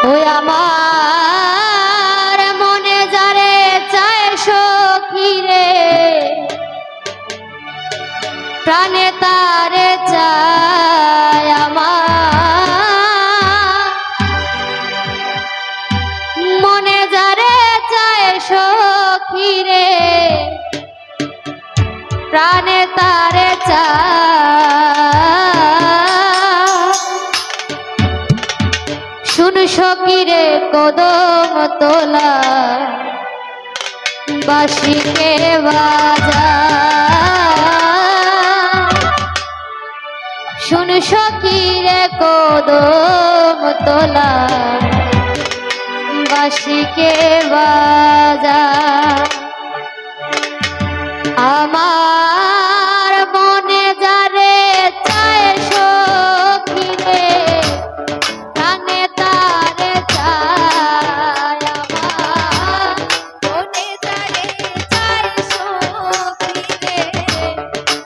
ওই আমার মনে যারে চায় সখী রে, প্রাণে তারে চায় আমার মনে যারে চায় সখী রে, প্রাণে তারে চায়। শুন সখী রে কদম তোলা বাঁশিকে বাজা, শুন সখী রে কদম তোলা বাঁশিকে বাজা। আমার মনে যারে চায় সখী রে, প্রাণে তারে চায় আমার মনে যারে চায় সখী রে,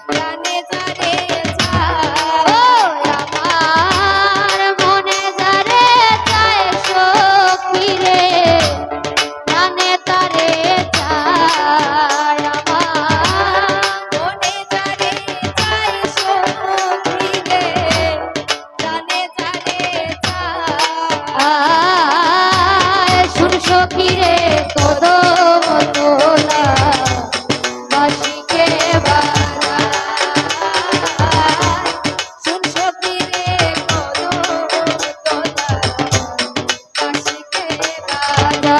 প্রাণে তারে চায়। ও আমার মনে যারে চায় সখী রে, প্রাণে তারে চায় আমার মনে যারে চায় সখী রে, প্রাণে তারে চায়। শুন সখী রে কদম তোলা বাঁশিকে বাজা, শুন সখী রে কদম তোলা বাঁশিকে বাজা,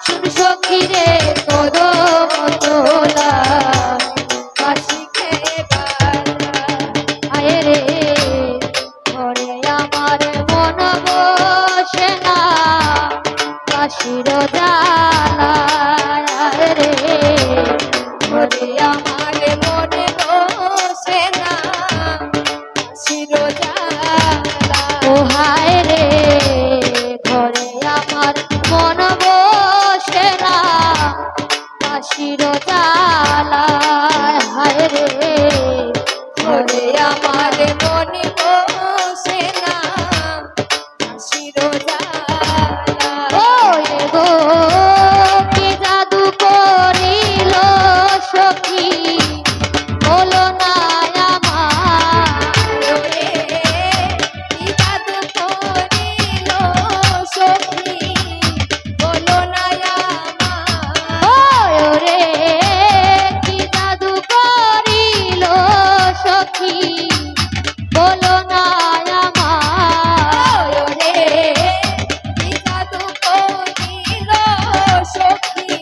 শুন সখী রে কদম তোলা বাঁশিকে বাজা। আয় রে ঘরে আমার মন বসে না বাঁশির জ্বালায়, আয় রে ঘরে আমার মন বসে না বাঁশির জ্বালায়। ও হায় রে ঘরে আমার মন বসে না বাঁশির জ্বালায়, হায় রে ঘরে আমার মন বসে না বাঁশির জ্বালায়। ও গো কি জাদু করিল সখী বলো না আমার, রে কি জাদু করিল সখী বলো না আমার। ও রে কি জাদু করিল সখী বলো না আমার, রে কি জাদু করিল সখী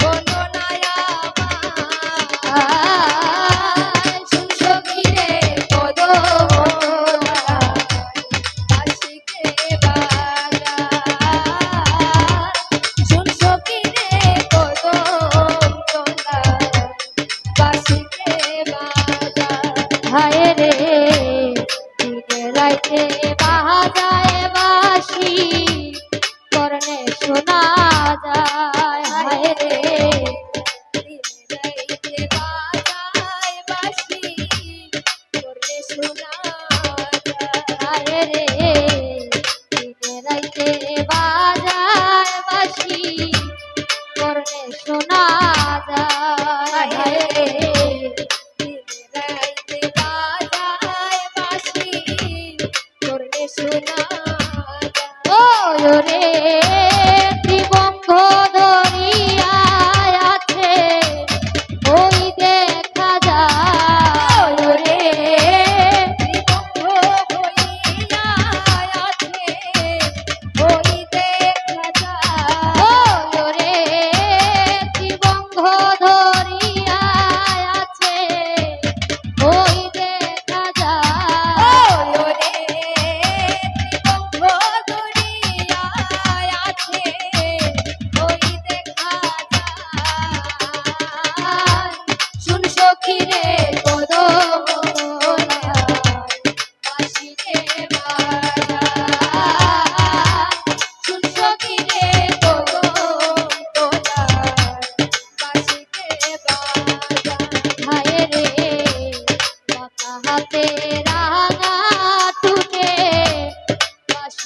বলো না আমার। শুন সখী রে কদম তোলা বাঁশিকে বাজা, শুন সখী রে কদম তোলা বাঁশিকে বাজা। হায় রে দিনে রাইতে বাজায় বাঁশি কর্ণে শোনা যায়, হায় রে দিনে রাইতে বাজায় বাঁশি কর্ণে শোনা যায়, হায় রে দিনে রাইতে বাজায় বাঁশি কর্ণে শোনা যায়, হায় রে দিনে রাইতে বাজায় বাঁশি কর্ণে শোনা যায়। ও রে ত্রিবঙ্গ দরিয়ায় আছে ওই দেখা যায়, রে ত্রিবঙ্গ হইয়া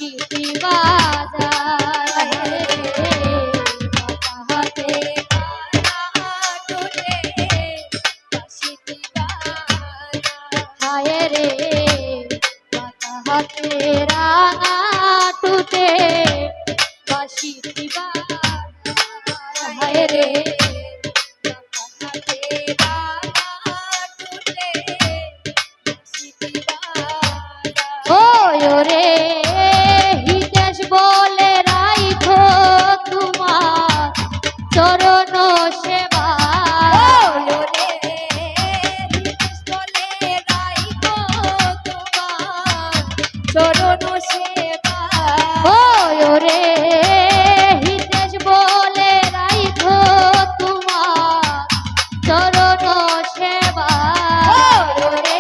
বাঁশিটি বাজায় হাতে হায় রে হাতে রাঙা টুটে বাঁশিটি বাজায় হায় রে ওরে হিতেশ বলে রাইখো তোমার চরণ সেবা ওরে হিতেশ বলে রাইখো তোমার চরণ সেবা ওরে হিতেশ বলে রাইখো তোমার চরণ সেবা ওরে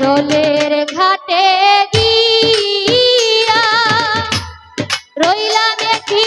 জলের ঘাটে গিয়া রইলাম একটি